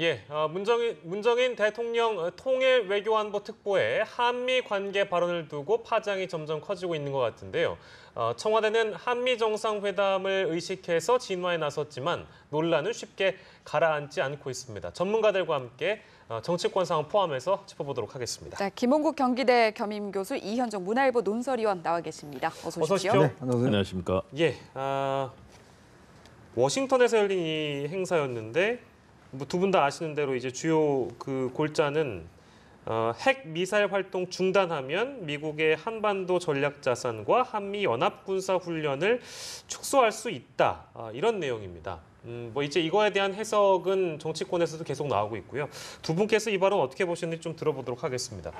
예, 문정인 대통령 통일 외교안보 특보에 한미 관계 발언을 두고 파장이 점점 커지고 있는 것 같은데요. 청와대는 한미 정상회담을 의식해서 진화에 나섰지만 논란은 쉽게 가라앉지 않고 있습니다. 전문가들과 함께 정치권 상황 포함해서 짚어보도록 하겠습니다. 네, 김홍국 경기대 겸임교수, 이현정 문화일보 논설위원 나와 계십니다. 어서 오십시오. 네, 안녕하십니까. 예, 워싱턴에서 열린 이 행사였는데 뭐 두 분 다 아시는 대로 이제 주요 그 골자는 핵 미사일 활동 중단하면 미국의 한반도 전략 자산과 한미 연합 군사 훈련을 축소할 수 있다. 이런 내용입니다. 뭐 이제 이거에 대한 해석은 정치권에서도 계속 나오고 있고요. 두 분께서 이 발언 어떻게 보시는지 좀 들어보도록 하겠습니다.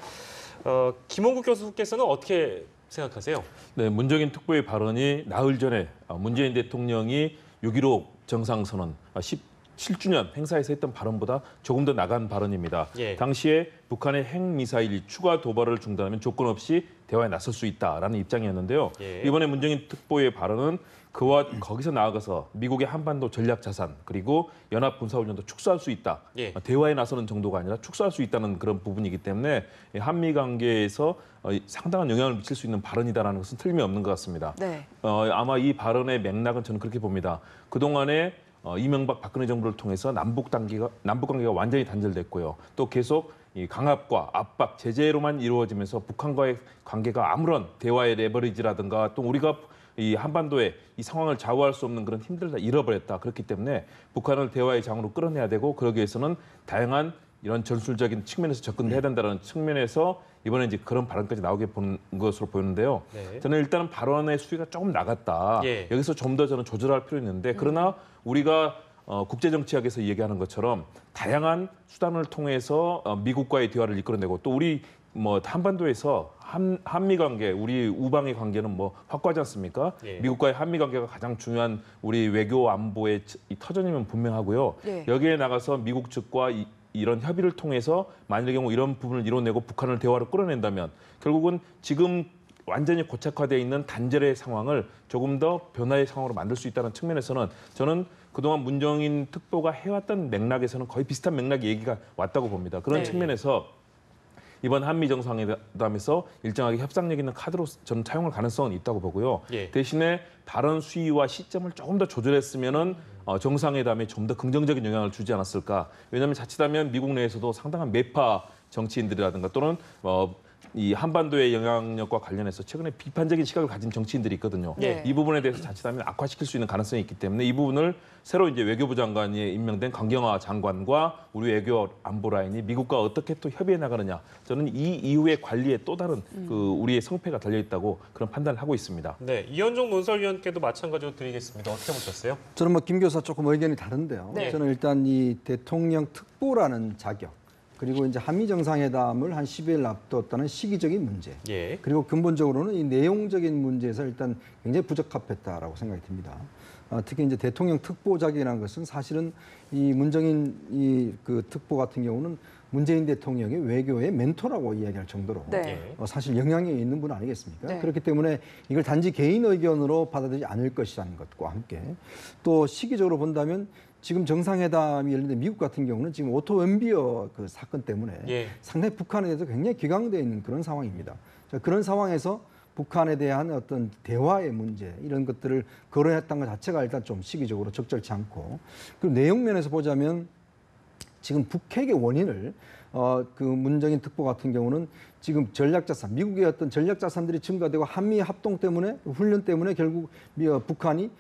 김홍국 교수께서는 어떻게 생각하세요? 네, 문정인 특보의 발언이 나흘 전에 문재인 대통령이 6.15 정상선언 17주년 행사에서 했던 발언보다 조금 더 나간 발언입니다. 예. 당시에 북한의 핵미사일 추가 도발을 중단하면 조건 없이 대화에 나설 수 있다라는 입장이었는데요. 예. 이번에 문정인 특보의 발언은 그와 거기서 나아가서 미국의 한반도 전략 자산 그리고 연합 군사 훈련도 축소할 수 있다. 예. 대화에 나서는 정도가 아니라 축소할 수 있다는 그런 부분이기 때문에 한미 관계에서 상당한 영향을 미칠 수 있는 발언이다라는 것은 틀림이 없는 것 같습니다. 네. 아마 이 발언의 맥락은 저는 그렇게 봅니다. 그동안에 이명박 박근혜 정부를 통해서 남북 관계가 완전히 단절됐고요. 또 계속 이 강압과 압박, 제재로만 이루어지면서 북한과의 관계가 아무런 대화의 레버리지라든가 또 우리가 이 한반도에 이 상황을 좌우할 수 없는 그런 힘들을 다 잃어버렸다. 그렇기 때문에 북한을 대화의 장으로 끌어내야 되고 그러기 위해서는 다양한 이런 전술적인 측면에서 접근해야 된다는 측면에서 이번에 이제 그런 발언까지 나오게 본 것으로 보이는데요. 네. 저는 일단은 발언의 수위가 조금 나갔다. 예. 여기서 좀 더 저는 조절할 필요 있는데 그러나 우리가 국제정치학에서 얘기하는 것처럼 다양한 수단을 통해서 미국과의 대화를 이끌어내고 또 우리 뭐 한반도에서 한미 관계, 우리 우방의 관계는 뭐 확고하지 않습니까? 예. 미국과의 한미 관계가 가장 중요한 우리 외교 안보의 이 터전이면 분명하고요. 네. 여기에 나가서 미국 측과 이런 협의를 통해서 만일의 경우 이런 부분을 이뤄내고 북한을 대화로 끌어낸다면 결국은 지금 완전히 고착화되어 있는 단절의 상황을 조금 더 변화의 상황으로 만들 수 있다는 측면에서는 저는 그동안 문정인 특보가 해왔던 맥락에서는 거의 비슷한 맥락의 얘기가 왔다고 봅니다. 그런 네. 측면에서 이번 한미 정상회담에서 일정하게 협상력 있는 카드로 저는 차용할 가능성은 있다고 보고요. 예. 대신에 발언 수위와 시점을 조금 더 조절했으면은 정상회담에 좀 더 긍정적인 영향을 주지 않았을까. 왜냐하면 자칫하면 미국 내에서도 상당한 매파 정치인들이라든가 또는 이 한반도의 영향력과 관련해서 최근에 비판적인 시각을 가진 정치인들이 있거든요. 네. 이 부분에 대해서 자칫하면 악화시킬 수 있는 가능성이 있기 때문에 이 부분을 새로 이제 외교부 장관이 임명된 강경화 장관과 우리 외교 안보 라인이 미국과 어떻게 또 협의해 나가느냐. 저는 이 이후의 관리에 또 다른 그 우리의 성패가 달려 있다고 그런 판단을 하고 있습니다. 네, 이현종 논설위원께도 마찬가지로 드리겠습니다. 어떻게 보셨어요? 저는 뭐 김 교사 조금 의견이 다른데요. 네. 저는 일단 이 대통령 특보라는 자격 그리고 이제 한미 정상회담을 한 10일 앞뒀다는 시기적인 문제. 예. 그리고 근본적으로는 이 내용적인 문제에서 일단 굉장히 부적합했다라고 생각이 듭니다. 특히 이제 대통령 특보자격이라는 것은 사실은 이 문정인 그 특보 같은 경우는 문재인 대통령의 외교의 멘토라고 이야기할 정도로 네. 사실 영향이 있는 분 아니겠습니까? 네. 그렇기 때문에 이걸 단지 개인 의견으로 받아들이지 않을 것이라는 것과 함께 또 시기적으로 본다면 지금 정상회담이 열리는데 미국 같은 경우는 지금 오토 웬비어 그 사건 때문에 예. 상당히 북한에 대해서 굉장히 기강되어 있는 그런 상황입니다. 자, 그런 상황에서 북한에 대한 어떤 대화의 문제 이런 것들을 거론했던 것 자체가 일단 좀 시기적으로 적절치 않고 그리고 내용 면에서 보자면 지금 북핵의 원인을 그 문정인 특보 같은 경우는 지금 전략자산, 미국의 어떤 전략자산들이 증가되고 한미 합동 때문에 훈련 때문에 결국 북한이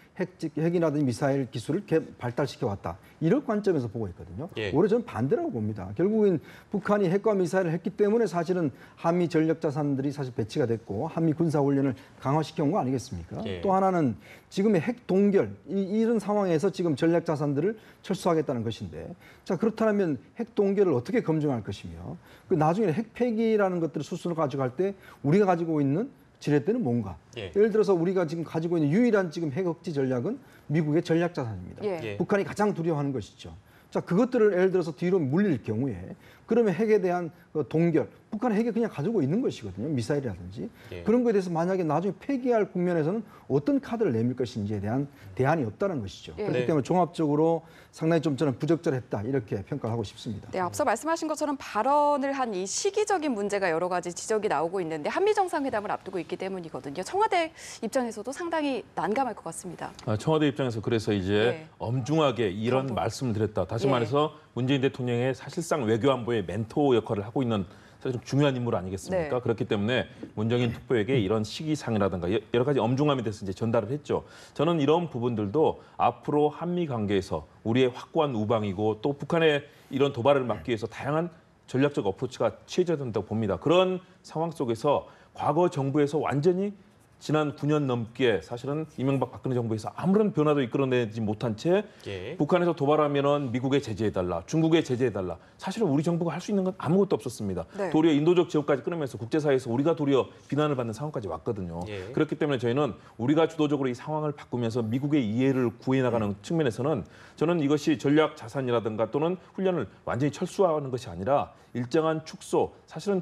핵이라든지 미사일 기술을 발달시켜 왔다. 이런 관점에서 보고 있거든요. 예. 오히려 저는 반대라고 봅니다. 결국엔 북한이 핵과 미사일을 했기 때문에 사실은 한미 전략자산들이 사실 배치가 됐고 한미 군사훈련을 강화시켜 온 거 아니겠습니까? 예. 또 하나는 지금의 핵 동결, 이런 상황에서 지금 전략자산들을 철수하겠다는 것인데 자 그렇다면 핵 동결을 어떻게 검증할 것이며 그 나중에 핵 폐기라는 것들을 수순을 가져갈 때 우리가 가지고 있는 지렛대는 뭔가? 예. 예를 들어서 우리가 지금 가지고 있는 유일한 지금 핵 억지 전략은 미국의 전략 자산입니다. 예. 예. 북한이 가장 두려워하는 것이죠. 자, 그것들을 예를 들어서 뒤로 물릴 경우에 그러면 핵에 대한 동결, 북한 핵이 그냥 가지고 있는 것이거든요. 미사일이라든지. 예. 그런 거에 대해서 만약에 나중에 폐기할 국면에서는 어떤 카드를 내밀 것인지에 대한 대안이 없다는 것이죠. 예. 그렇기 때문에 종합적으로 상당히 좀 저는 부적절했다 이렇게 평가를 하고 싶습니다. 네, 앞서 말씀하신 것처럼 발언을 한 이 시기적인 문제가 여러 가지 지적이 나오고 있는데 한미 정상회담을 앞두고 있기 때문이거든요. 청와대 입장에서도 상당히 난감할 것 같습니다. 청와대 입장에서 그래서 이제 네. 엄중하게 이런 그런 말씀을 드렸다. 다시 예. 말해서 문재인 대통령의 사실상 외교안보의 멘토 역할을 하고 있는 사실 중요한 인물 아니겠습니까? 네. 그렇기 때문에 문정인 특보에게 이런 시기상이라든가 여러 가지 엄중함에 대해서 이제 전달을 했죠. 저는 이런 부분들도 앞으로 한미 관계에서 우리의 확고한 우방이고 또 북한의 이런 도발을 막기 위해서 다양한 전략적 어프로치가 취해져야 된다고 봅니다. 그런 상황 속에서 과거 정부에서 완전히 지난 9년 넘게 사실은 이명박 박근혜 정부에서 아무런 변화도 이끌어내지 못한 채 예. 북한에서 도발하면은 미국에 제재해달라, 중국에 제재해달라. 사실은 우리 정부가 할 수 있는 건 아무것도 없었습니다. 네. 도리어 인도적 지역까지 끊으면서 국제사회에서 우리가 도리어 비난을 받는 상황까지 왔거든요. 예. 그렇기 때문에 저희는 우리가 주도적으로 이 상황을 바꾸면서 미국의 이해를 구해 나가는 측면에서는 저는 이것이 전략 자산이라든가 또는 훈련을 완전히 철수하는 것이 아니라 일정한 축소, 사실은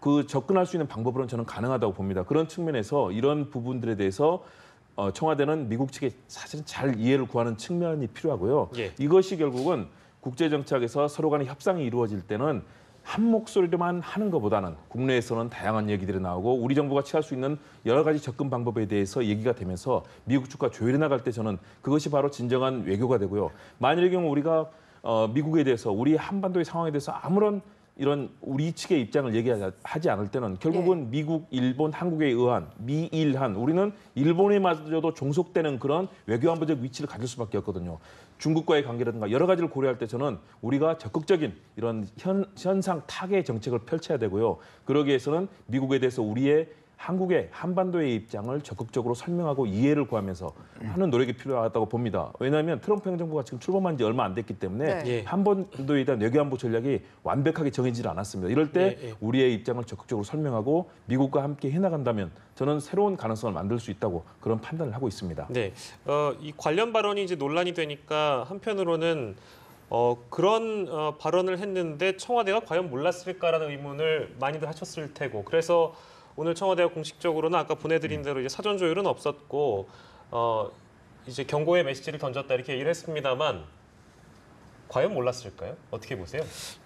그 접근할 수 있는 방법으로는 저는 가능하다고 봅니다. 그런 측면에서 이런 부분들에 대해서 청와대는 미국 측에 사실 잘 이해를 구하는 측면이 필요하고요. 예. 이것이 결국은 국제 정착에서 서로 간의 협상이 이루어질 때는 한 목소리로만 하는 것보다는 국내에서는 다양한 얘기들이 나오고 우리 정부가 취할 수 있는 여러 가지 접근 방법에 대해서 얘기가 되면서 미국 측과 조율해 나갈 때 저는 그것이 바로 진정한 외교가 되고요. 만일의 경우 우리가 미국에 대해서 우리 한반도의 상황에 대해서 아무런 이런 우리 측의 입장을 얘기하지 않을 때는 결국은 미국, 일본, 한국에 의한 미일한 우리는 일본에마저도 종속되는 그런 외교안보적 위치를 가질 수밖에 없거든요. 중국과의 관계라든가 여러 가지를 고려할 때 저는 우리가 적극적인 이런 현상 타개 정책을 펼쳐야 되고요. 그러기 위해서는 미국에 대해서 우리의 한국의 한반도의 입장을 적극적으로 설명하고 이해를 구하면서 하는 노력이 필요하다고 봅니다. 왜냐하면 트럼프 행정부가 지금 출범한 지 얼마 안 됐기 때문에 네. 예. 한반도에 대한 외교안보 전략이 완벽하게 정해지지 않았습니다. 이럴 때 예, 예. 우리의 입장을 적극적으로 설명하고 미국과 함께 해나간다면 저는 새로운 가능성을 만들 수 있다고 그런 판단을 하고 있습니다. 네, 이 관련 발언이 이제 논란이 되니까 한편으로는 그런 발언을 했는데 청와대가 과연 몰랐을까라는 의문을 많이들 하셨을 테고 그래서 오늘 청와대가 공식적으로는 아까 보내드린 대로 이제 사전 조율은 없었고 이제 경고의 메시지를 던졌다 이렇게 얘기를 했습니다만 과연 몰랐을까요? 어떻게 보세요?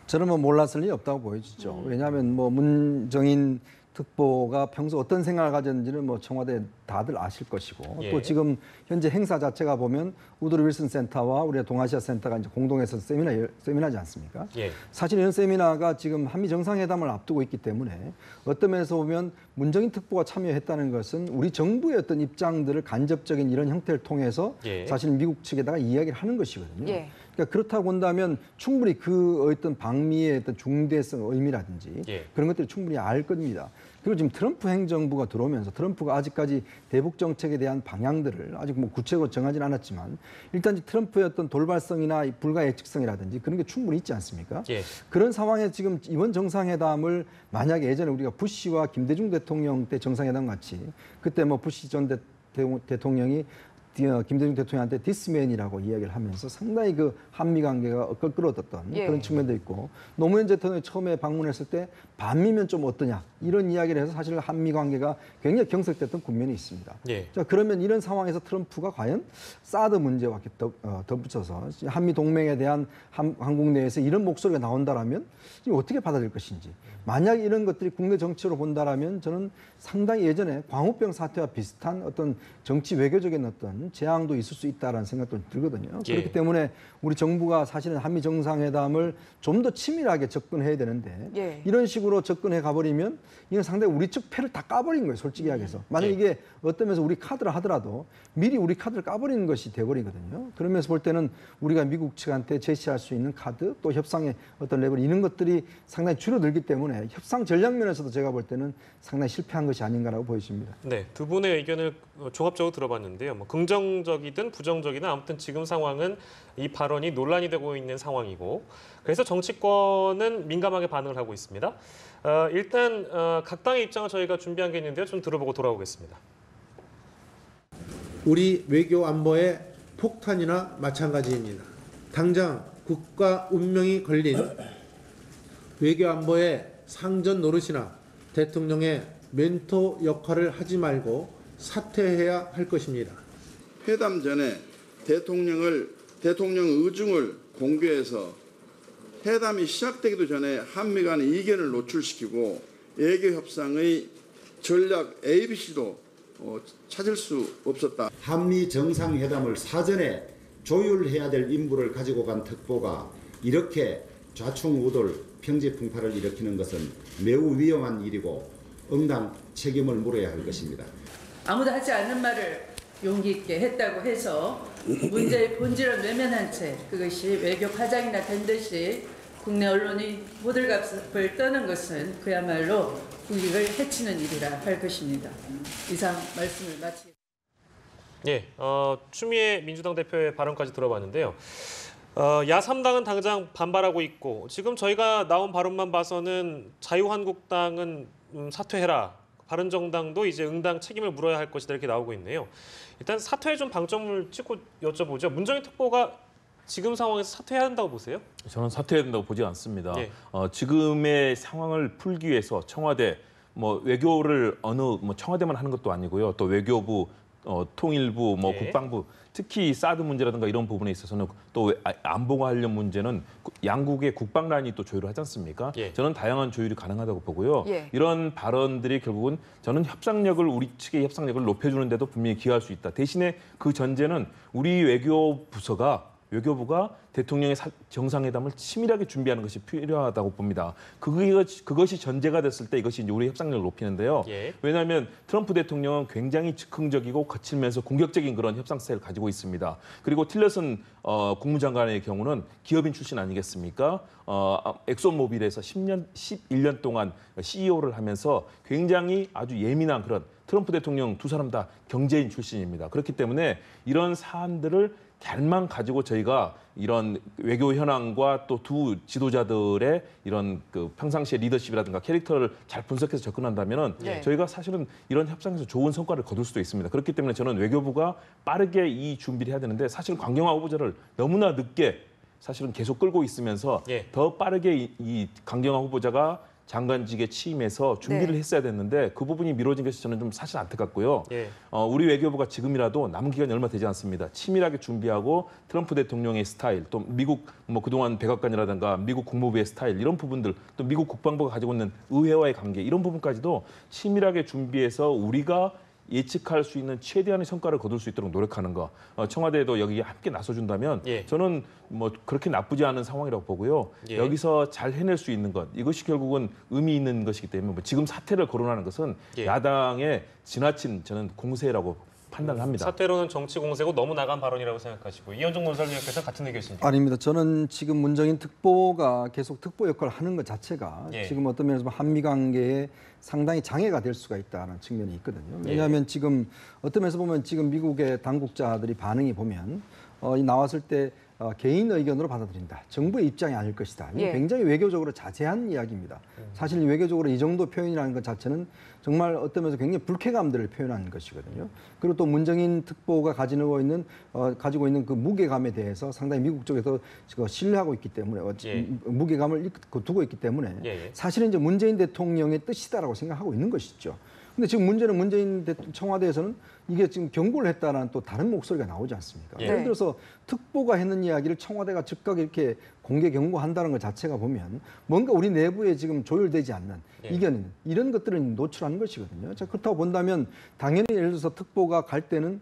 저는 뭐 몰랐을 리 없다고 보여지죠. 왜냐하면 뭐 문정인 특보가 평소 어떤 생각을 가졌는지는 뭐 청와대 다들 아실 것이고 예. 또 지금 현재 행사 자체가 보면 우드로 윌슨 센터와 우리가 동아시아 센터가 이제 공동해서 세미나지 않습니까? 예. 사실 이런 세미나가 지금 한미 정상회담을 앞두고 있기 때문에 어떤 면에서 보면 문정인 특보가 참여했다는 것은 우리 정부의 어떤 입장들을 간접적인 이런 형태를 통해서 예. 사실 미국 측에다가 이야기를 하는 것이거든요. 예. 그러니까 그렇다고 본다면 충분히 그 어떤 방미의 어떤 중대성 의미라든지 예. 그런 것들을 충분히 알 겁니다. 그리고 지금 트럼프 행정부가 들어오면서 트럼프가 아직까지 대북 정책에 대한 방향들을 아직 뭐 구체적으로 정하지는 않았지만 일단 트럼프의 어떤 돌발성이나 불가 예측성이라든지 그런 게 충분히 있지 않습니까? 예. 그런 상황에 지금 이번 정상회담을 만약에 예전에 우리가 부시와 김대중 대통령 때 정상회담 같이 그때 뭐 부시 전 대통령이 김대중 대통령한테 디스맨이라고 이야기를 하면서 상당히 그 한미 관계가 끌어들었던 예. 그런 측면도 있고 노무현 대통령이 처음에 방문했을 때 반미면 좀 어떠냐 이런 이야기를 해서 사실 한미 관계가 굉장히 경색됐던 국면이 있습니다. 예. 자 그러면 이런 상황에서 트럼프가 과연 사드 문제와 덧붙여서 한미 동맹에 대한 한국 내에서 이런 목소리가 나온다라면 지금 어떻게 받아들일 것인지 만약 이런 것들이 국내 정치로 본다라면 저는 상당히 예전에 광우병 사태와 비슷한 어떤 정치 외교적인 어떤 재앙도 있을 수 있다라는 생각도 들거든요. 예. 그렇기 때문에 우리 정부가 사실은 한미 정상회담을 좀 더 치밀하게 접근해야 되는데 예. 이런 식으로 접근해 가버리면 이건 상당히 우리 측 패를 다 까버린 거예요. 솔직히 이야기해서. 만약 예. 이게 어떤 면에서 우리 카드를 하더라도 미리 우리 카드를 까버리는 것이 돼버리거든요. 그러면서 볼 때는 우리가 미국 측한테 제시할 수 있는 카드 또 협상의 어떤 레벨 이런 것들이 상당히 줄어들기 때문에 협상 전략 면에서도 제가 볼 때는 상당히 실패한 것이 아닌가라고 보여집니다. 네, 두 분의 의견을 종합적으로 들어봤는데요. 뭐 긍정적이든 부정적이든 아무튼 지금 상황은 이 발언이 논란이 되고 있는 상황이고 그래서 정치권은 민감하게 반응을 하고 있습니다. 일단 각 당의 입장을 저희가 준비한 게 있는데요. 좀 들어보고 돌아오겠습니다. 우리 외교 안보의 폭탄이나 마찬가지입니다. 당장 국가 운명이 걸린 외교 안보의 상전 노릇이나 대통령의 멘토 역할을 하지 말고 사퇴해야 할 것입니다. 회담 전에 대통령 의중을 공개해서 회담이 시작되기도 전에 한미 간의 이견을 노출시키고 외교 협상의 전략 ABC도 찾을 수 없었다. 한미 정상회담을 사전에 조율해야 될 임무를 가지고 간 특보가 이렇게 좌충우돌 평지풍파를 일으키는 것은 매우 위험한 일이고 응당 책임을 물어야 할 것입니다. 아무도 하지 않는 말을 용기 있게 했다고 해서 문제의 본질을 외면한 채 그것이 외교 파장이나 된 듯이 국내 언론이 호들갑을 떠는 것은 그야말로 국익을 해치는 일이라 할 것입니다. 이상 말씀을 마치겠습니다. 예, 추미애 민주당 대표의 발언까지 들어봤는데요. 야3당은 당장 반발하고 있고 지금 저희가 나온 발언만 봐서는 자유한국당은 사퇴해라. 바른정당도 이제 응당 책임을 물어야 할 것이다 이렇게 나오고 있네요. 일단 사퇴에 좀 방점을 찍고 여쭤보죠. 문정인 특보가 지금 상황에서 사퇴해야 한다고 보세요? 저는 사퇴해야 된다고 보지 않습니다. 예. 지금의 상황을 풀기 위해서 청와대, 외교를 청와대만 하는 것도 아니고요. 또 외교부, 통일부, 예. 국방부, 특히 사드 문제라든가 이런 부분에 있어서는 또 안보 관련 문제는 양국의 국방 라인이 또 조율을 하지 않습니까? 예. 저는 다양한 조율이 가능하다고 보고요. 예. 이런 발언들이 결국은 저는 우리 측의 협상력을 높여주는 데도 분명히 기여할 수 있다. 대신에 그 전제는 우리 외교부가 대통령의 정상회담을 치밀하게 준비하는 것이 필요하다고 봅니다. 그것이 전제가 됐을 때 이것이 이제 우리 협상력을 높이는데요. 예. 왜냐하면 트럼프 대통령은 굉장히 즉흥적이고 거칠면서 공격적인 그런 협상 스타일을 가지고 있습니다. 그리고 틸러슨 국무장관의 경우는 기업인 출신 아니겠습니까? 엑소모빌에서 11년 동안 CEO를 하면서 굉장히 아주 예민한 그런 트럼프 대통령 두 사람 다 경제인 출신입니다. 그렇기 때문에 이런 사안들을 잘만 가지고 저희가 이런 외교 현황과 또 두 지도자들의 이런 평상시의 리더십이라든가 캐릭터를 잘 분석해서 접근한다면은 네. 저희가 사실은 이런 협상에서 좋은 성과를 거둘 수도 있습니다. 그렇기 때문에 저는 외교부가 빠르게 이 준비를 해야 되는데 사실 강경화 후보자를 너무나 늦게 사실은 계속 끌고 있으면서 예. 더 빠르게 이 강경화 후보자가 장관직에 취임해서 준비를 네. 했어야 됐는데 그 부분이 미뤄진 것이 저는 좀 사실 안타깝고요. 예. 우리 외교부가 지금이라도 남은 기간이 얼마 되지 않습니다. 치밀하게 준비하고 트럼프 대통령의 스타일, 또 미국 그동안 백악관이라든가 미국 국무부의 스타일 이런 부분들, 또 미국 국방부가 가지고 있는 의회와의 관계 이런 부분까지도 치밀하게 준비해서 우리가 예측할 수 있는 최대한의 성과를 거둘 수 있도록 노력하는 거. 청와대도 여기에 함께 나서준다면 예. 저는 그렇게 나쁘지 않은 상황이라고 보고요. 예. 여기서 잘 해낼 수 있는 것 이것이 결국은 의미 있는 것이기 때문에 지금 사태를 거론하는 것은 예. 야당의 지나친 저는 공세라고 판단을 합니다. 사퇴로는 정치 공세고 너무 나간 발언이라고 생각하시고 이현종 논설위원께서 같은 의견이십니까? 아닙니다. 저는 지금 문정인 특보가 계속 특보 역할을 하는 것 자체가 예. 지금 어떤 면에서 한미 관계에 상당히 장애가 될 수가 있다는 측면이 있거든요. 왜냐하면 지금 어떤 면에서 보면 지금 미국의 당국자들이 반응이 보면 나왔을 때 개인 의견으로 받아들인다. 정부의 입장이 아닐 것이다. 이건 예. 굉장히 외교적으로 자제한 이야기입니다. 사실 외교적으로 이 정도 표현이라는 것 자체는 정말 어떤 면에서 굉장히 불쾌감들을 표현하는 것이거든요. 그리고 또 문정인 특보가 가지고 있는 그 무게감에 대해서 상당히 미국 쪽에서 신뢰하고 있기 때문에 예. 무게감을 두고 있기 때문에 예. 사실은 이제 문재인 대통령의 뜻이다라고 생각하고 있는 것이죠. 근데 지금 문제는 문재인 청와대에서는 이게 지금 경고를 했다는 또 다른 목소리가 나오지 않습니까? 예. 예를 들어서 특보가 했는 이야기를 청와대가 즉각 이렇게 공개 경고한다는 것 자체가 보면 뭔가 우리 내부에 지금 조율되지 않는 예. 이견 이런 것들을 노출하는 것이거든요. 자, 그렇다고 본다면 당연히 예를 들어서 특보가 갈 때는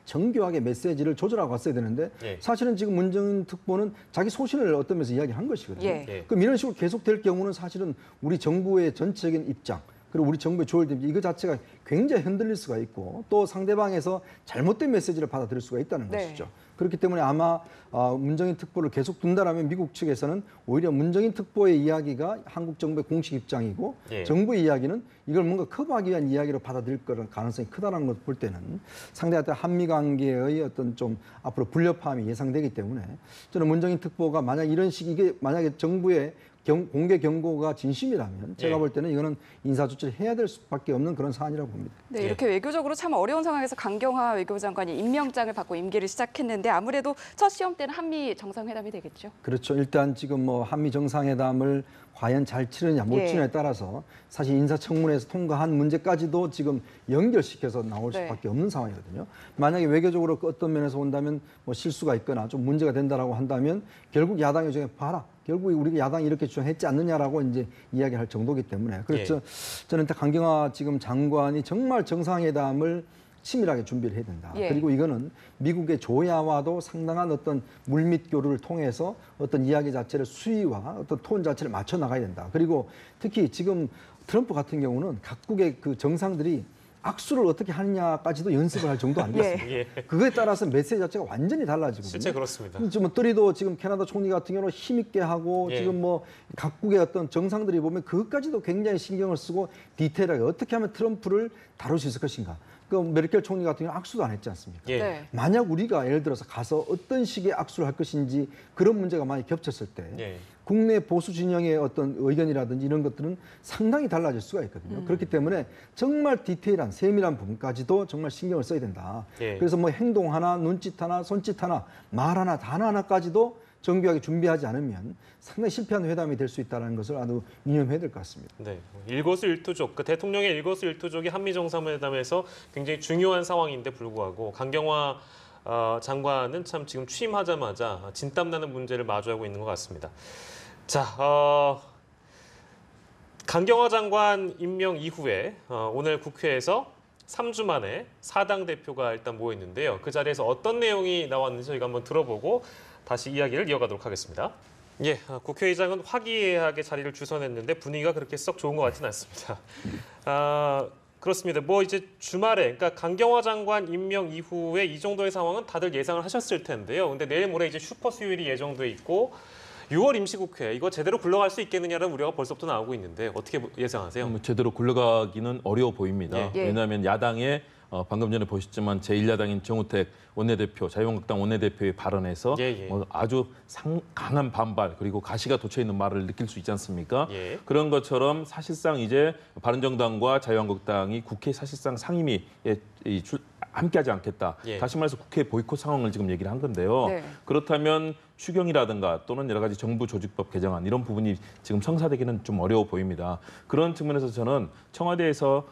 정교하게 메시지를 조절하고 갔어야 되는데 예. 사실은 지금 문정인 특보는 자기 소신을 어떤 면에서 이야기한 것이거든요. 예. 예. 그럼 이런 식으로 계속될 경우는 사실은 우리 정부의 전체적인 입장 그리고 우리 정부의 조율됨 이거 자체가 굉장히 흔들릴 수가 있고 또 상대방에서 잘못된 메시지를 받아들일 수가 있다는 네. 것이죠. 그렇기 때문에 아마 문정인 특보를 계속 둔다라면 미국 측에서는 오히려 문정인 특보의 이야기가 한국 정부의 공식 입장이고 예. 정부의 이야기는 이걸 뭔가 커버하기 위한 이야기로 받아들일 거는 가능성이 크다는 걸 볼 때는 상당히 한미 관계의 어떤 좀 앞으로 불협화음이 예상되기 때문에 저는 문정인 특보가 만약 이런 이게 만약에 정부의 공개 경고가 진심이라면 제가 예. 볼 때는 이거는 인사 조치를 해야 될 수밖에 없는 그런 사안이라고 봅니다. 네, 이렇게 외교적으로 참 어려운 상황에서 강경화 외교장관이 임명장을 받고 임기를 시작했는데 아무래도 첫 시험 때는 한미 정상회담이 되겠죠. 그렇죠. 일단 지금 뭐 한미 정상회담을 과연 잘 치르냐 못 예. 치느냐에 따라서 사실 인사청문회에서 통과한 문제까지도 지금 연결시켜서 나올 네. 수밖에 없는 상황이거든요. 만약에 외교적으로 어떤 면에서 본다면 뭐 실수가 있거나 좀 문제가 된다라고 한다면 결국 야당의 중에 봐라. 결국 우리가 야당이 이렇게 주장했지 않느냐라고 이제 이야기할 정도이기 때문에 그래서 저는 일단 강경화 지금 장관이 정말 정상회담을 치밀하게 준비를 해야 된다. 예. 그리고 이거는 미국의 조야와도 상당한 어떤 물밑 교류를 통해서 어떤 이야기 자체를 수위와 어떤 톤 자체를 맞춰 나가야 된다. 그리고 특히 지금 트럼프 같은 경우는 각국의 그 정상들이 악수를 어떻게 하느냐까지도 연습을 할 정도 아니겠습니까? 예. 그거에 따라서 메시지 자체가 완전히 달라지거든요. 실제 그렇습니다. 지금 또리도 지금 캐나다 총리 같은 경우는 힘있게 하고 예. 지금 뭐 각국의 어떤 정상들이 보면 그것까지도 굉장히 신경을 쓰고 디테일하게 어떻게 하면 트럼프를 다룰 수 있을 것인가. 그 메르켈 총리 같은 경우는 악수도 안 했지 않습니까? 예. 네. 만약 우리가 예를 들어서 가서 어떤 식의 악수를 할 것인지 그런 문제가 많이 겹쳤을 때 예. 국내 보수 진영의 어떤 의견이라든지 이런 것들은 상당히 달라질 수가 있거든요. 그렇기 때문에 정말 디테일한 세밀한 부분까지도 정말 신경을 써야 된다. 예. 그래서 뭐 행동 하나, 눈짓 하나, 손짓 하나, 말 하나, 단어 하나까지도 정교하게 준비하지 않으면 상당히 실패하는 회담이 될 수 있다는 것을 아주 유념해야 될 것 같습니다. 네, 일거수일투족, 그 대통령의 일거수일투족이 한미 정상회담에서 굉장히 중요한 상황인데 불구하고 강경화 장관은 참 지금 취임하자마자 진땀나는 문제를 마주하고 있는 것 같습니다. 자, 강경화 장관 임명 이후에 오늘 국회에서 3주 만에 4당 대표가 일단 모였는데요. 그 자리에서 어떤 내용이 나왔는지 저희가 한번 들어보고 다시 이야기를 이어가도록 하겠습니다. 예, 국회의장은 화기애애하게 자리를 주선했는데 분위기가 그렇게 썩 좋은 것 같지는 않습니다. 그렇습니다. 뭐 이제 주말에, 그러니까 강경화 장관 임명 이후에 이 정도의 상황은 다들 예상을 하셨을 텐데요. 근데 내일 모레 이제 슈퍼 수요일이 예정돼 있고 6월 임시국회 이거 제대로 굴러갈 수 있겠느냐는 우려가 벌써부터 나오고 있는데 어떻게 예상하세요? 제대로 굴러가기는 어려워 보입니다. 예. 왜냐하면 야당의 방금 전에 보셨지만 제1야당인 정우택 원내대표, 자유한국당 원내대표의 발언에서 예. 아주 강한 반발 그리고 가시가 돋쳐 있는 말을 느낄 수 있지 않습니까? 예. 그런 것처럼 사실상 이제 바른정당과 자유한국당이 국회 사실상 상임위에 함께하지 않겠다. 예. 다시 말해서 국회 보이콧 상황을 지금 얘기를 한 건데요. 네. 그렇다면 추경이라든가 또는 여러 가지 정부 조직법 개정안 이런 부분이 지금 성사되기는 좀 어려워 보입니다. 그런 측면에서 저는 청와대에서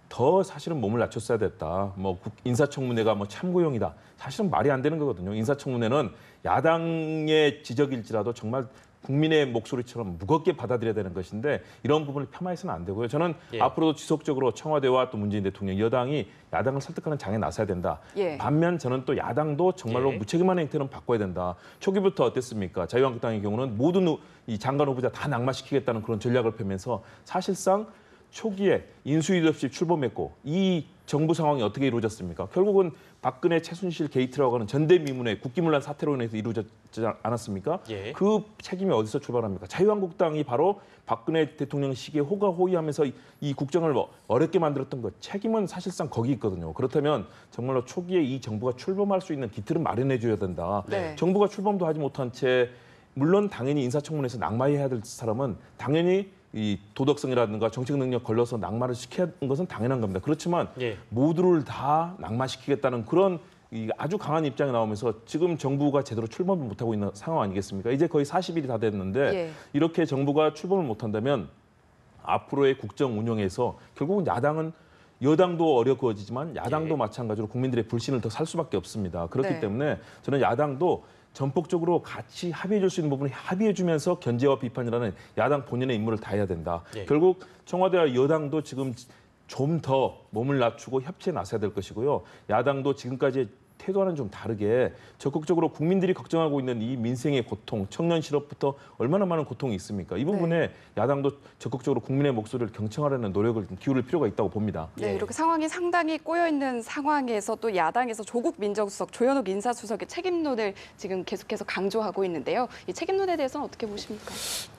더 사실은 몸을 낮췄어야 됐다. 뭐 인사청문회가 뭐 참고용이다. 사실은 말이 안 되는 거거든요. 인사청문회는 야당의 지적일지라도 정말 국민의 목소리처럼 무겁게 받아들여야 되는 것인데 이런 부분을 폄하해서는 안 되고요. 저는 예. 앞으로도 지속적으로 청와대와 또 문재인 대통령, 여당이 야당을 설득하는 장에 나서야 된다. 예. 반면 저는 또 야당도 정말로 예. 무책임한 행태는 바꿔야 된다. 초기부터 어땠습니까? 자유한국당의 경우는 모든 이 장관 후보자 다 낙마시키겠다는 그런 전략을 펴면서 사실상 초기에 인수위 없이 출범했고 이 정부 상황이 어떻게 이루어졌습니까? 결국은 박근혜 최순실 게이트라고 하는 전대미문의 국기문란 사태로 인해서 이루어졌지 않았습니까? 예. 그 책임이 어디서 출발합니까? 자유한국당이 바로 박근혜 대통령 시기에 호가호위하면서 이 국정을 어렵게 만들었던 것 책임은 사실상 거기 있거든요. 그렇다면 정말로 초기에 이 정부가 출범할 수 있는 기틀을 마련해 줘야 된다. 네. 정부가 출범도 하지 못한 채 물론 당연히 인사청문회에서 낙마해야 될 사람은 당연히 이 도덕성이라든가 정책 능력 걸러서 낙마를 시켜야 하는 것은 당연한 겁니다. 그렇지만 예. 모두를 다 낙마시키겠다는 그런 이 아주 강한 입장이 나오면서 지금 정부가 제대로 출범을 못하고 있는 상황 아니겠습니까? 이제 거의 40일이 다 됐는데 예. 이렇게 정부가 출범을 못한다면 앞으로의 국정 운영에서 결국은 야당은 여당도 어려워지지만 야당도 예. 마찬가지로 국민들의 불신을 더 살 수밖에 없습니다. 그렇기 네. 때문에 저는 야당도 전폭적으로 같이 합의해 줄 수 있는 부분을 합의해 주면서 견제와 비판이라는 야당 본연의 임무를 다해야 된다. 예. 결국 청와대와 여당도 지금 좀 더 몸을 낮추고 협치에 나서야 될 것이고요. 야당도 지금까지 태도와는 좀 다르게 적극적으로 국민들이 걱정하고 있는 이 민생의 고통, 청년 실업부터 얼마나 많은 고통이 있습니까? 이 부분에 야당도 적극적으로 국민의 목소리를 경청하려는 노력을 좀 기울일 필요가 있다고 봅니다. 네, 예. 이렇게 상황이 상당히 꼬여 있는 상황에서 또 야당에서 조국 민정수석, 조현욱 인사수석의 책임론을 지금 계속해서 강조하고 있는데요. 이 책임론에 대해서는 어떻게 보십니까?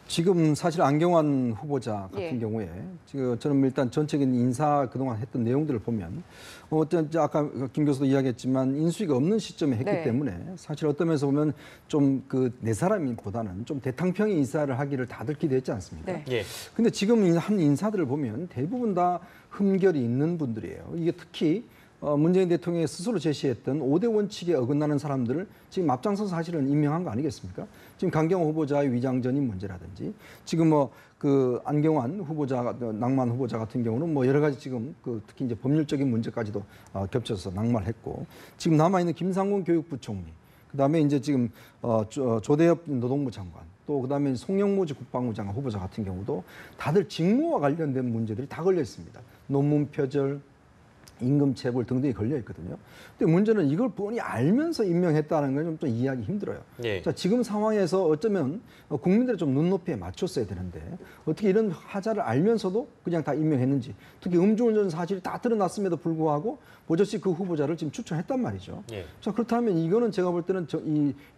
지금 사실 안경환 후보자 같은 예. 경우에 지금 저는 일단 전체적인 인사 그동안 했던 내용들을 보면 어떤 아까 김 교수도 이야기했지만 인수위가 없는 시점에 했기 네. 때문에 사실 어떤 면에서 보면 좀 그 내 사람보다는 좀 대탕평의 인사를 하기를 다들 기대했지 않습니까? 네. 예. 근데 지금 한 인사들을 보면 대부분 다 흠결이 있는 분들이에요. 이게 특히 문재인 대통령이 스스로 제시했던 5대 원칙에 어긋나는 사람들을 지금 앞장서서 사실은 임명한 거 아니겠습니까? 지금 강경호 후보자의 위장전입 문제라든지 지금 뭐 그 안경환 후보자, 낭만 후보자 같은 경우는 뭐 여러 가지 지금 그 특히 이제 법률적인 문제까지도 겹쳐서 낙마했고 지금 남아 있는 김상곤 교육부 총리, 그다음에 이제 지금 조대엽 노동부 장관, 또 그다음에 송영무지 국방부 장관 후보자 같은 경우도 다들 직무와 관련된 문제들이 다 걸려 있습니다. 논문 표절, 임금 체불 등등이 걸려 있거든요. 근데 문제는 이걸 뻔히 알면서 임명했다는 건 좀 이해하기 힘들어요. 예. 자, 지금 상황에서 어쩌면 국민들의 좀 눈높이에 맞췄어야 되는데 어떻게 이런 하자를 알면서도 그냥 다 임명했는지, 특히 음주운전 사실이 다 드러났음에도 불구하고 버젓이 그 후보자를 지금 추천했단 말이죠. 예. 자, 그렇다면 이거는 제가 볼 때는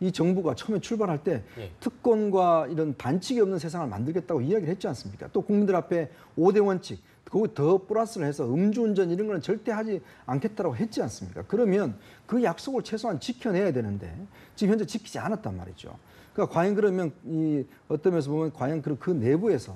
이 정부가 처음에 출발할 때 예. 특권과 이런 반칙이 없는 세상을 만들겠다고 이야기를 했지 않습니까? 또 국민들 앞에 5대 원칙, 거기 더 플러스를 해서 음주운전 이런 거는 절대 하지 않겠다라고 했지 않습니까? 그러면 그 약속을 최소한 지켜내야 되는데 지금 현재 지키지 않았단 말이죠. 그러니까 과연 그러면 이 어떤 면에서 보면 과연 그 내부에서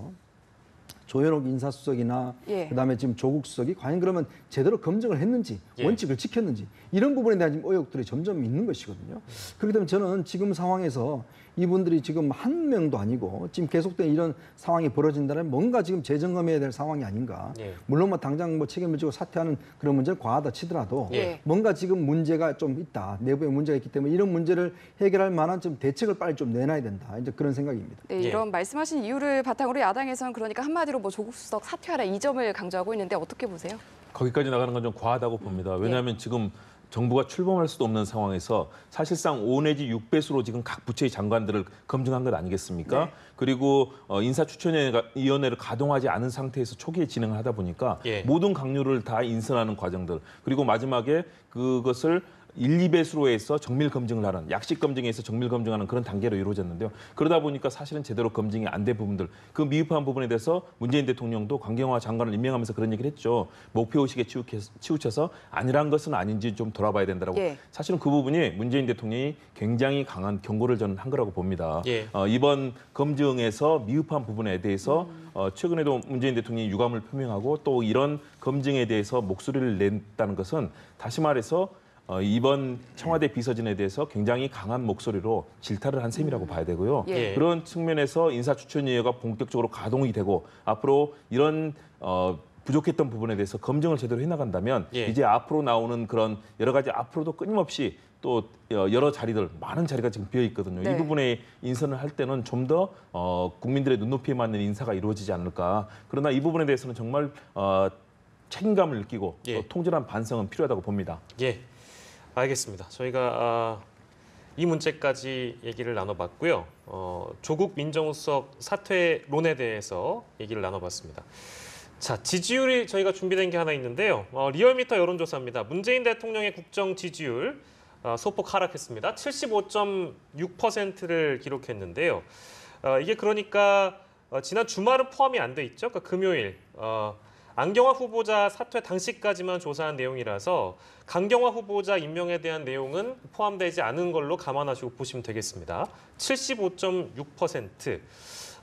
조현옥 인사수석이나 예. 그다음에 지금 조국 수석이 과연 그러면 제대로 검증을 했는지 예. 원칙을 지켰는지 이런 부분에 대한 지금 의혹들이 점점 있는 것이거든요. 그렇기 때문에 저는 지금 상황에서 이분들이 지금 한 명도 아니고 지금 계속된 이런 상황이 벌어진다면 뭔가 지금 재점검해야 될 상황이 아닌가. 예. 물론 뭐 당장 뭐 책임을 지고 사퇴하는 그런 문제는 과하다 치더라도 예. 뭔가 지금 문제가 좀 있다. 내부에 문제가 있기 때문에 이런 문제를 해결할 만한 좀 대책을 빨리 좀 내놔야 된다. 이제 그런 생각입니다. 네, 예. 이런 말씀하신 이유를 바탕으로 야당에서는 그러니까 한마디로 뭐 조국 수석 사퇴하라 이 점을 강조하고 있는데 어떻게 보세요? 거기까지 나가는 건 좀 과하다고 봅니다. 왜냐하면 지금 정부가 출범할 수도 없는 상황에서 사실상 5 내지 6배수로 지금 각 부처의 장관들을 검증한 것 아니겠습니까? 네. 그리고 인사추천위원회를 가동하지 않은 상태에서 초기에 진행을 하다 보니까 예. 모든 강요를 다 인선하는 과정들, 그리고 마지막에 그것을 1, 2배수로 해서 정밀 검증을 하는, 약식 검증에서 정밀 검증하는 그런 단계로 이루어졌는데요. 그러다 보니까 사실은 제대로 검증이 안 된 부분들, 그 미흡한 부분에 대해서 문재인 대통령도 강경화 장관을 임명하면서 그런 얘기를 했죠. 목표의식에 치우쳐서 아니란 것은 아닌지 좀 돌아봐야 된다라고. 예. 사실은 그 부분이 문재인 대통령이 굉장히 강한 경고를 저는 한 거라고 봅니다. 예. 이번 검증에서 미흡한 부분에 대해서 최근에도 문재인 대통령이 유감을 표명하고 또 이런 검증에 대해서 목소리를 냈다는 것은 다시 말해서 이번 청와대 비서진에 대해서 굉장히 강한 목소리로 질타를 한 셈이라고 봐야 되고요. 예. 그런 측면에서 인사추천위원회가 본격적으로 가동이 되고 앞으로 이런 부족했던 부분에 대해서 검증을 제대로 해나간다면 예. 이제 앞으로 나오는 그런 여러 가지 앞으로도 끊임없이 또 여러 자리들, 많은 자리가 지금 비어 있거든요. 네. 이 부분에 인선을 할 때는 좀 더 국민들의 눈높이에 맞는 인사가 이루어지지 않을까. 그러나 이 부분에 대해서는 정말 책임감을 느끼고 예. 또 통절한 반성은 필요하다고 봅니다. 예, 알겠습니다. 저희가 이 문제까지 얘기를 나눠봤고요. 조국 민정수석 사퇴론에 대해서 얘기를 나눠봤습니다. 자, 지지율이 저희가 준비된 게 하나 있는데요. 리얼미터 여론조사입니다. 문재인 대통령의 국정 지지율 소폭 하락했습니다. 75.6%를 기록했는데요. 이게 그러니까 지난 주말은 포함이 안 돼 있죠. 그러니까 금요일 안경화 후보자 사퇴 당시까지만 조사한 내용이라서 강경화 후보자 임명에 대한 내용은 포함되지 않은 걸로 감안하시고 보시면 되겠습니다. 75.6%.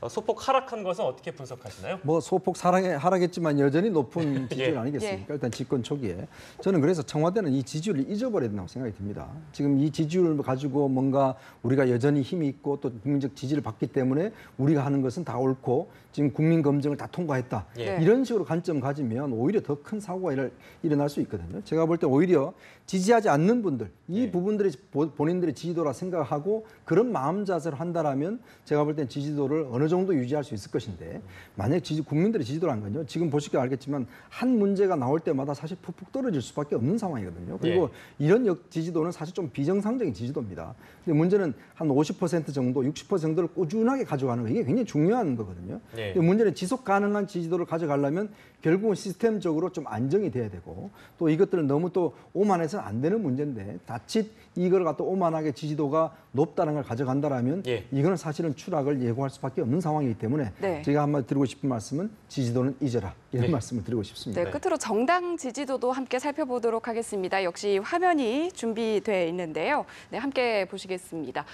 소폭 하락한 것은 어떻게 분석하시나요? 뭐 소폭 하락했지만 여전히 높은 지지율 예. 아니겠습니까? 일단 집권 초기에. 저는 그래서 청와대는 이 지지율을 잊어버려야 된다고 생각이 듭니다. 지금 이 지지율을 가지고 뭔가 우리가 여전히 힘이 있고 또 국민적 지지를 받기 때문에 우리가 하는 것은 다 옳고 지금 국민 검증을 다 통과했다. 예. 이런 식으로 관점 가지면 오히려 더 큰 사고가 일어날 수 있거든요. 제가 볼 때 오히려 지지하지 않는 분들, 이 부분들이 본인들의 지지도라 생각하고 그런 마음 자세로 한다라면 제가 볼 땐 지지도를 어느 정도 유지할 수 있을 것인데 만약 국민들의 지지도라는 건요. 지금 보시기 알겠지만 한 문제가 나올 때마다 사실 푹푹 떨어질 수밖에 없는 상황이거든요. 그리고 이런 지지도는 사실 좀 비정상적인 지지도입니다. 근데 문제는 한 50% 정도, 60% 정도를 꾸준하게 가져가는 거 이게 굉장히 중요한 거거든요. 네. 근데 문제는 지속 가능한 지지도를 가져가려면 결국은 시스템적으로 좀 안정이 돼야 되고 또 이것들은 너무 또 오만해서는 안 되는 문제인데 자칫 이걸 갖다 오만하게 지지도가 높다는 걸 가져간다라면 예. 이거는 사실은 추락을 예고할 수밖에 없는 그런 상황이기 때문에 네. 제가 한마디 드리고 싶은 말씀은 지지도는 잊어라 이런 네. 말씀을 드리고 싶습니다. 네, 끝으로 정당 지지도도 함께 살펴보도록 하겠습니다. 역시 화면이 준비되어 있는데요. 네, 함께 보시겠습니다.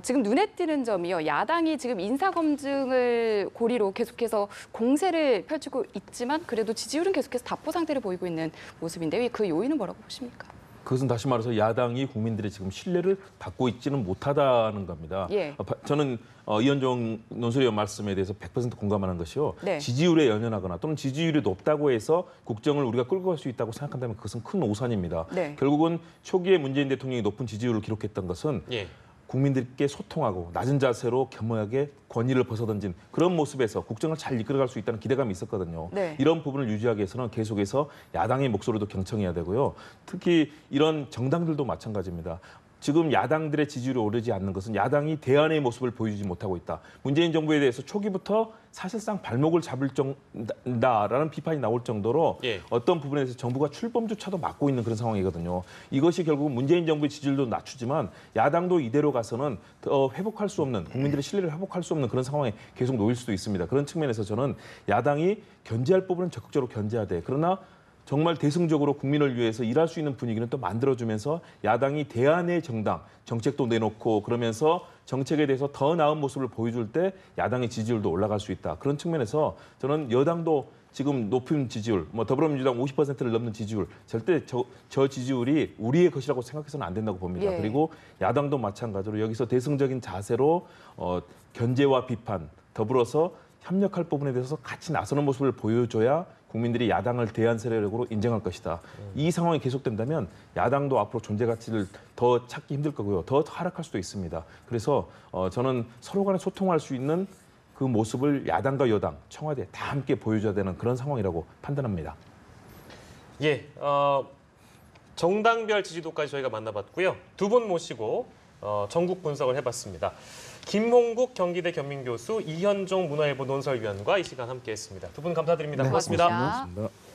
지금 눈에 띄는 점이요. 야당이 지금 인사검증을 고리로 계속해서 공세를 펼치고 있지만 그래도 지지율은 계속해서 답보 상태를 보이고 있는 모습인데요. 그 요인은 뭐라고 보십니까? 그것은 다시 말해서 야당이 국민들의 지금 신뢰를 받고 있지는 못하다는 겁니다. 예. 저는 이현종 논설위원 말씀에 대해서 100% 공감하는 것이요. 네. 지지율에 연연하거나 또는 지지율이 높다고 해서 국정을 우리가 끌고 갈 수 있다고 생각한다면 그것은 큰 오산입니다. 네. 결국은 초기에 문재인 대통령이 높은 지지율을 기록했던 것은 예. 국민들께 소통하고 낮은 자세로 겸허하게 권위를 벗어던진 그런 모습에서 국정을 잘 이끌어갈 수 있다는 기대감이 있었거든요. 네. 이런 부분을 유지하기 위해서는 계속해서 야당의 목소리도 경청해야 되고요. 특히 이런 정당들도 마찬가지입니다. 지금 야당들의 지지율이 오르지 않는 것은 야당이 대안의 모습을 보여주지 못하고 있다. 문재인 정부에 대해서 초기부터 사실상 발목을 잡을 정다라는 비판이 나올 정도로 예. 어떤 부분에 대해서 정부가 출범조차도 막고 있는 그런 상황이거든요. 이것이 결국 문재인 정부의 지지율도 낮추지만 야당도 이대로 가서는 회복할 수 없는 국민들의 신뢰를 회복할 수 없는 그런 상황에 계속 놓일 수도 있습니다. 그런 측면에서 저는 야당이 견제할 부분은 적극적으로 견제해야 돼. 그러나 정말 대승적으로 국민을 위해서 일할 수 있는 분위기는 또 만들어주면서 야당이 대안의 정당, 정책도 내놓고 그러면서 정책에 대해서 더 나은 모습을 보여줄 때 야당의 지지율도 올라갈 수 있다. 그런 측면에서 저는 여당도 지금 높은 지지율, 더불어민주당 50%를 넘는 지지율, 절대 저 지지율이 우리의 것이라고 생각해서는 안 된다고 봅니다. 예. 그리고 야당도 마찬가지로 여기서 대승적인 자세로 견제와 비판, 더불어서 협력할 부분에 대해서 같이 나서는 모습을 보여줘야 국민들이 야당을 대안 세력으로 인정할 것이다. 이 상황이 계속된다면 야당도 앞으로 존재 가치를 더 찾기 힘들 거고요. 더 하락할 수도 있습니다. 그래서 저는 서로 간에 소통할 수 있는 그 모습을 야당과 여당, 청와대 다 함께 보여줘야 되는 그런 상황이라고 판단합니다. 예, 정당별 지지도까지 저희가 만나봤고요. 두 분 모시고 전국 분석을 해봤습니다. 김홍국 경기대 겸임교수, 이현종 문화일보 논설위원과 이 시간 함께했습니다. 두 분 감사드립니다. 네, 고맙습니다. 고맙습니다. 고맙습니다.